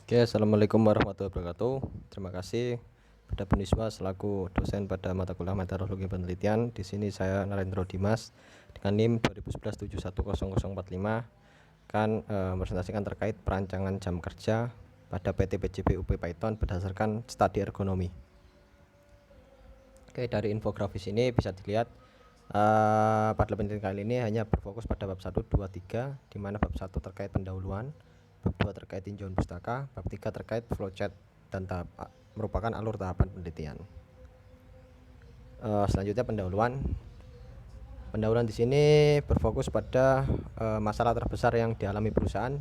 Oke, assalamualaikum warahmatullahi wabarakatuh. Terima kasih pada Buniswa selaku dosen pada mata kuliah Meteorologi Penelitian. Di sini saya Narendra Dimas dengan NIM 2011710045 akan presentasikan terkait perancangan jam kerja pada PT PJB UP Python berdasarkan studi ergonomi. Oke, dari infografis ini bisa dilihat pada penelitian kali ini hanya berfokus pada bab 1, 2, 3, di mana bab 1 terkait pendahuluan, bab 2 terkait tinjauan pustaka, bab 3 terkait flowchart dan merupakan alur tahapan penelitian. Selanjutnya pendahuluan. Pendahuluan di sini berfokus pada masalah terbesar yang dialami perusahaan,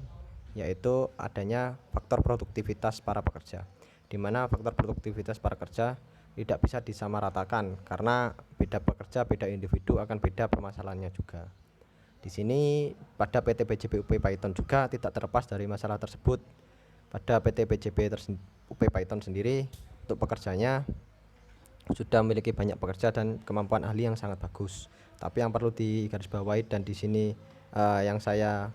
yaitu adanya faktor produktivitas para pekerja, di mana faktor produktivitas para pekerja tidak bisa disamaratakan karena beda pekerja, beda individu akan beda permasalahannya juga. Di sini pada PT PJB UP Python juga tidak terlepas dari masalah tersebut. Pada PT PJB UP Python sendiri untuk pekerjanya sudah memiliki banyak pekerja dan kemampuan ahli yang sangat bagus. Tapi yang perlu digarisbawahi dan di sini yang saya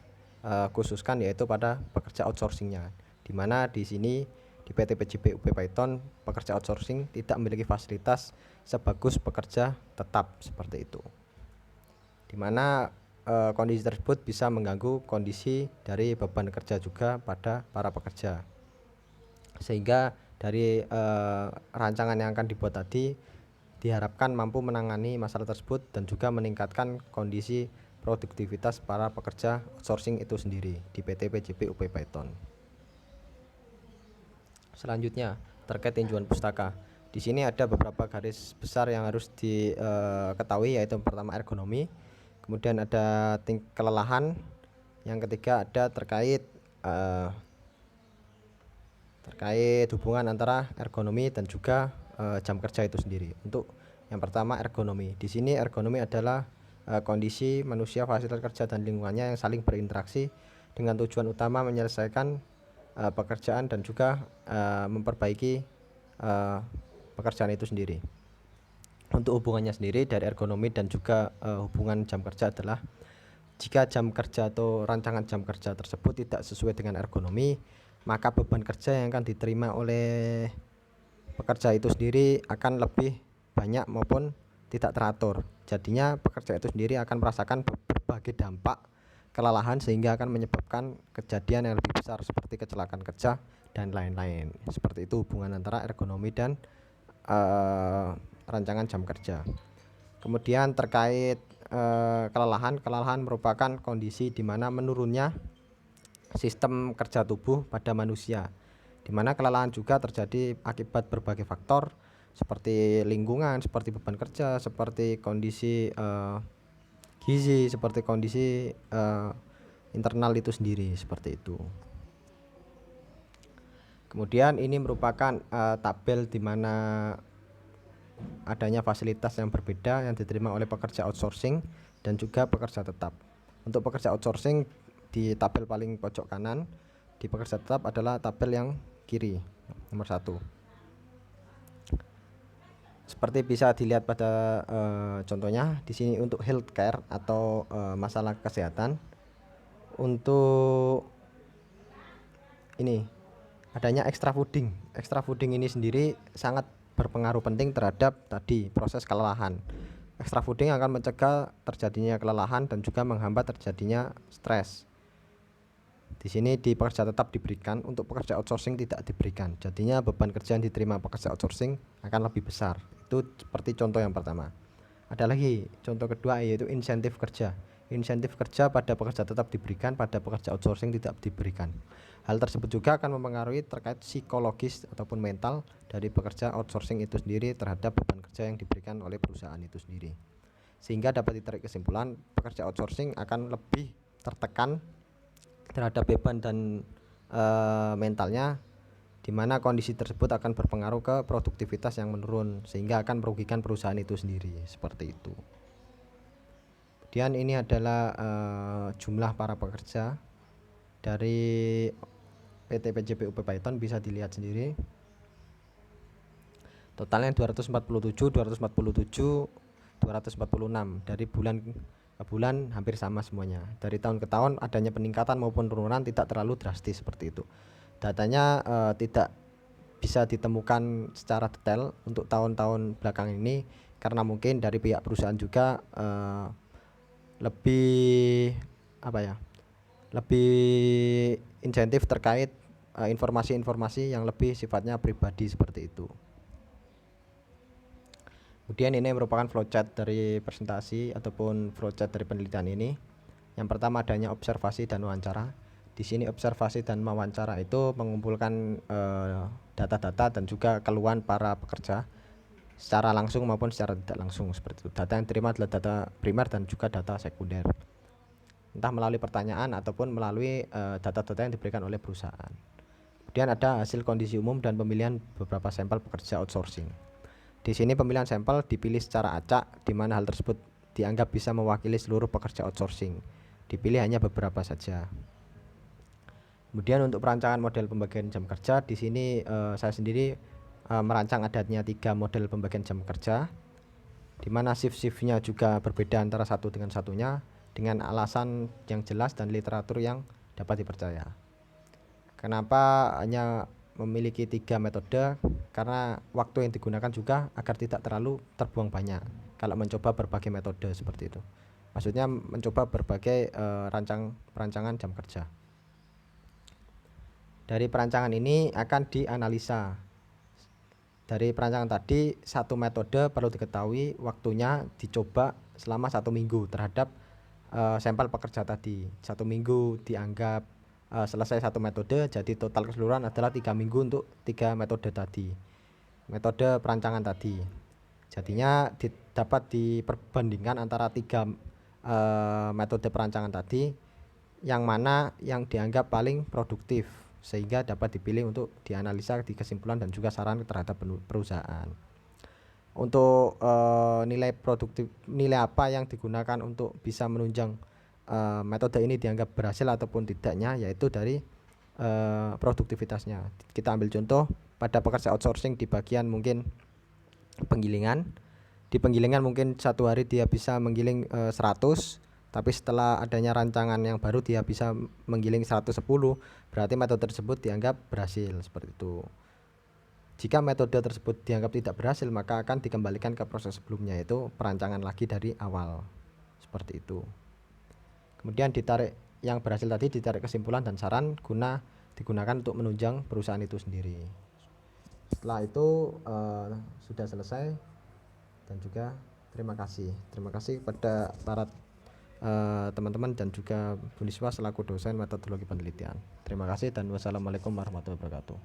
khususkan yaitu pada pekerja outsourcingnya, di mana di sini di PT PJB UP Python pekerja outsourcing tidak memiliki fasilitas sebagus pekerja tetap seperti itu, di mana kondisi tersebut bisa mengganggu kondisi dari beban kerja juga pada para pekerja, sehingga dari rancangan yang akan dibuat tadi diharapkan mampu menangani masalah tersebut dan juga meningkatkan kondisi produktivitas para pekerja outsourcing itu sendiri di PT PJB UP Python. Selanjutnya terkait tinjauan pustaka. Di sini ada beberapa garis besar yang harus diketahui, yaitu pertama ergonomi, kemudian ada kelelahan, yang ketiga ada terkait hubungan antara ergonomi dan juga jam kerja itu sendiri. Untuk yang pertama ergonomi. Di sini ergonomi adalah kondisi manusia, fasilitas kerja dan lingkungannya yang saling berinteraksi dengan tujuan utama menyelesaikan pekerjaan dan juga memperbaiki pekerjaan itu sendiri. Untuk hubungannya sendiri dari ergonomi dan juga hubungan jam kerja adalah jika jam kerja atau rancangan jam kerja tersebut tidak sesuai dengan ergonomi, maka beban kerja yang akan diterima oleh pekerja itu sendiri akan lebih banyak maupun tidak teratur. Jadinya pekerja itu sendiri akan merasakan berbagai dampak kelelahan sehingga akan menyebabkan kejadian yang lebih besar seperti kecelakaan kerja dan lain-lain. Seperti itu hubungan antara ergonomi dan rancangan jam kerja. Kemudian terkait kelelahan merupakan kondisi di mana menurunnya sistem kerja tubuh pada manusia, di mana kelelahan juga terjadi akibat berbagai faktor seperti lingkungan, seperti beban kerja, seperti kondisi gizi, seperti kondisi internal itu sendiri, seperti itu. Kemudian ini merupakan tabel di mana adanya fasilitas yang berbeda yang diterima oleh pekerja outsourcing dan juga pekerja tetap. Untuk pekerja outsourcing di tabel paling pojok kanan, di pekerja tetap adalah tabel yang kiri nomor 1. Seperti bisa dilihat pada contohnya di sini untuk healthcare atau masalah kesehatan. Untuk ini adanya extra fooding. Extra fooding ini sendiri sangat berpengaruh penting terhadap tadi proses kelelahan. Extra fooding akan mencegah terjadinya kelelahan dan juga menghambat terjadinya stres. Di sini di pekerja tetap diberikan, untuk pekerja outsourcing tidak diberikan. Jadinya beban kerja yang diterima pekerja outsourcing akan lebih besar. Itu seperti contoh yang pertama. Ada lagi contoh kedua, yaitu insentif kerja. Insentif kerja pada pekerja tetap diberikan, pada pekerja outsourcing tidak diberikan. Hal tersebut juga akan mempengaruhi terkait psikologis ataupun mental dari pekerja outsourcing itu sendiri terhadap beban kerja yang diberikan oleh perusahaan itu sendiri. Sehingga dapat ditarik kesimpulan pekerja outsourcing akan lebih tertekan terhadap beban dan mentalnya, di mana kondisi tersebut akan berpengaruh ke produktivitas yang menurun sehingga akan merugikan perusahaan itu sendiri, seperti itu. Kemudian ini adalah jumlah para pekerja dari PT PJB UP Python, bisa dilihat sendiri. Totalnya 247, 246 dari bulan ke bulan hampir sama semuanya. Dari tahun ke tahun adanya peningkatan maupun penurunan tidak terlalu drastis seperti itu. datanya tidak bisa ditemukan secara detail untuk tahun-tahun belakang ini, karena mungkin dari pihak perusahaan juga lebih apa ya, lebih insentif terkait informasi-informasi yang lebih sifatnya pribadi seperti itu. Kemudian ini merupakan flowchart dari presentasi ataupun flowchart dari penelitian ini. Yang pertama adanya observasi dan wawancara. Di sini observasi dan wawancara itu mengumpulkan data-data dan juga keluhan para pekerja secara langsung maupun secara tidak langsung seperti itu. Data yang diterima adalah data primer dan juga data sekunder, entah melalui pertanyaan ataupun melalui data-data yang diberikan oleh perusahaan. Kemudian ada hasil kondisi umum dan pemilihan beberapa sampel pekerja outsourcing. Di sini pemilihan sampel dipilih secara acak, di mana hal tersebut dianggap bisa mewakili seluruh pekerja outsourcing. Dipilih hanya beberapa saja. Kemudian untuk perancangan model pembagian jam kerja, di sini saya sendiri merancang adanya 3 model pembagian jam kerja, di mana shift-shiftnya juga berbeda antara satu dengan satunya, dengan alasan yang jelas dan literatur yang dapat dipercaya. Kenapa hanya memiliki 3 metode? Karena waktu yang digunakan juga agar tidak terlalu terbuang banyak kalau mencoba berbagai metode seperti itu. Maksudnya mencoba berbagai perancangan jam kerja. Dari perancangan ini akan dianalisa. Dari perancangan tadi, satu metode perlu diketahui waktunya dicoba selama 1 minggu terhadap sampel pekerja tadi. 1 minggu dianggap selesai satu metode, jadi total keseluruhan adalah 3 minggu untuk 3 metode tadi, metode perancangan tadi. Jadinya dapat diperbandingkan antara 3 metode perancangan tadi, yang mana yang dianggap paling produktif, sehingga dapat dipilih untuk dianalisa di kesimpulan dan juga saran terhadap perusahaan. Untuk nilai produktif, nilai apa yang digunakan untuk bisa menunjang metode ini dianggap berhasil ataupun tidaknya, yaitu dari produktivitasnya. Kita ambil contoh pada pekerja outsourcing di bagian mungkin penggilingan. Di penggilingan mungkin 1 hari dia bisa menggiling 100, tapi setelah adanya rancangan yang baru dia bisa menggiling 110, berarti metode tersebut dianggap berhasil seperti itu. Jika metode tersebut dianggap tidak berhasil, maka akan dikembalikan ke proses sebelumnya, yaitu perancangan lagi dari awal seperti itu. Kemudian ditarik yang berhasil tadi, ditarik kesimpulan dan saran guna digunakan untuk menunjang perusahaan itu sendiri. Setelah itu sudah selesai, dan juga terima kasih kepada para teman-teman dan juga Buniswa selaku dosen metodologi penelitian. Terima kasih dan wassalamualaikum warahmatullahi wabarakatuh.